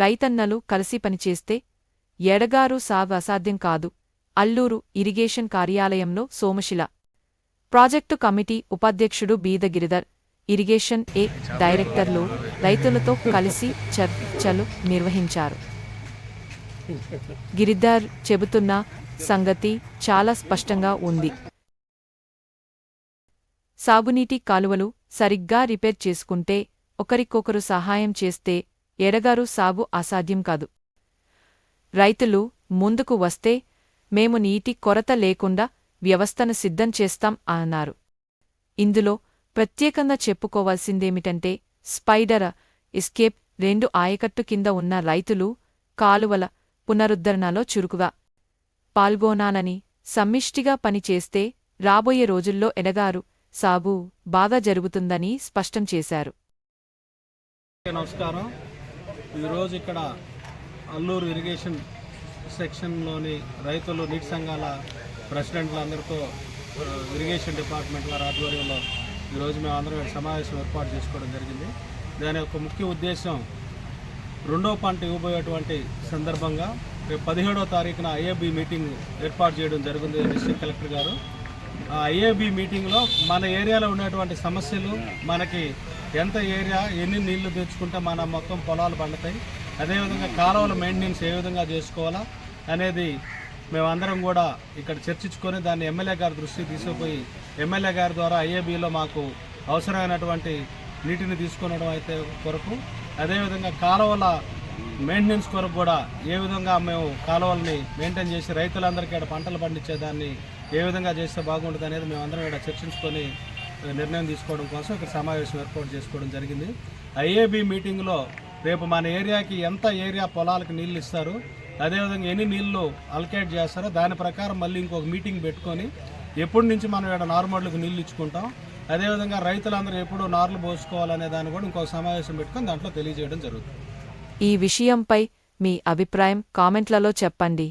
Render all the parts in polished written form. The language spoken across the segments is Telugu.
రైతన్నలు కలిసి పనిచేస్తే ఎడగారు సాగు అసాధ్యం కాదు. అల్లూరు ఇరిగేషన్ కార్యాలయంలో సోమశిల ప్రాజెక్టు కమిటీ ఉపాధ్యక్షుడు బీద గిరిధర్, ఇరిగేషన్ డైరెక్టర్లు రైతులతో కలిసి చర్చలు నిర్వహించారు. గిరిధర్ చెబుతున్న సంగతి చాలా స్పష్టంగా ఉంది. సాగునీటి కాలువలు సరిగ్గా రిపేర్ చేసుకుంటే, ఒకరికొకరు సహాయం చేస్తే ఎడగారు సాగు అసాధ్యం కాదు. రైతులు ముందుకు వస్తే మేము నీటి కొరత లేకుండా వ్యవస్థను సిద్ధం చేస్తాం అన్నారు. ఇందులో ప్రత్యేకంగా చెప్పుకోవాల్సిందేమిటంటే స్పైడర్ ఎస్కేప్ 2 ఆయకట్టు కింద ఉన్న రైతులు కాలువల పునరుద్ధరణలో చురుకుగా పాల్గొనాలని, సమ్మిష్టిగా పనిచేస్తే రాబోయే రోజుల్లో ఎడగారు సాగు బాగా జరుగుతుందని స్పష్టం చేశారు. నమస్కారం. ఈరోజు ఇక్కడ అల్లూరు ఇరిగేషన్ సెక్షన్లోని రైతులు నీటి సంఘాల ప్రెసిడెంట్లందరితో ఇరిగేషన్ డిపార్ట్మెంట్ వారి ఆధ్వర్యంలో ఈరోజు మేము అందరం సమావేశం ఏర్పాటు చేసుకోవడం జరిగింది. దాని యొక్క ముఖ్య ఉద్దేశం రెండో పంట ఇవ్వబోయేటువంటి సందర్భంగా రేపు 17వ తారీఖున ఐఏబీ మీటింగ్ ఏర్పాటు చేయడం జరిగింది డిస్ట్రిక్ట్ కలెక్టర్ గారు. ఆ ఐఏబీ మీటింగ్లో మన ఏరియాలో ఉన్నటువంటి సమస్యలు, మనకి ఎంత ఏరియా ఎన్ని నీళ్లు తెచ్చుకుంటే మన మొత్తం పొలాలు పండుతాయి, అదేవిధంగా కాలువల మెయింటెనెన్స్ ఏ విధంగా చేసుకోవాలా అనేది మేమందరం కూడా ఇక్కడ చర్చించుకొని దాన్ని ఎమ్మెల్యే గారి దృష్టికి తీసుకుపోయి ఎమ్మెల్యే గారి ద్వారా ఐఏబీలో మాకు అవసరమైనటువంటి నీటిని తీసుకొనడం అయితే కొరకు, అదేవిధంగా కాలువల మెయింటెనెన్స్ కొరకు కూడా ఏ విధంగా మేము కాలువల్ని మెయింటైన్ చేసి రైతులందరికీ ఇక్కడ పంటలు పండించేదాన్ని ఏ విధంగా చేస్తే బాగుంటుంది అనేది మేమందరం ఇక్కడ చర్చించుకొని నిర్ణయం తీసుకోవడం కోసం ఇక్కడ సమావేశం ఏర్పాటు చేసుకోవడం జరిగింది. ఐఏబీ మీటింగ్లో రేపు మన ఏరియాకి ఎంత ఏరియా పొలాలకు నీళ్ళు ఇస్తారు, అదేవిధంగా ఎన్ని నీళ్లు అలకేట్ చేస్తారో దాని ప్రకారం మళ్ళీ ఇంకొక మీటింగ్ పెట్టుకొని ఎప్పటి నుంచి మనం ఇక్కడ నార్మల్కి నీళ్ళు ఇచ్చుకుంటాం, అదేవిధంగా రైతులందరూ ఎప్పుడు నార్లు పోసుకోవాలనే దాన్ని కూడా ఇంకొక సమావేశం పెట్టుకొని దాంట్లో తెలియజేయడం జరుగుతుంది. ఈ విషయంపై మీ అభిప్రాయం కామెంట్లలో చెప్పండి.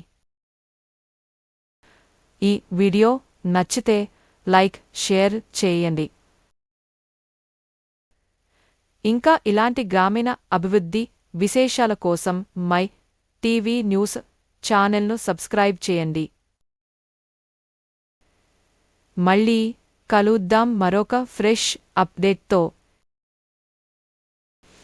ఈ వీడియో నచ్చితే లైక్, షేర్ చేయండి. ఇంకా ఇలాంటి గ్రామీణ అభివృద్ధి విశేషాల కోసం మై టీవీ న్యూస్ ఛానల్ను సబ్స్క్రైబ్ చేయండి. మళ్ళీ కలుద్దాం మరొక ఫ్రెష్ అప్డేట్తో.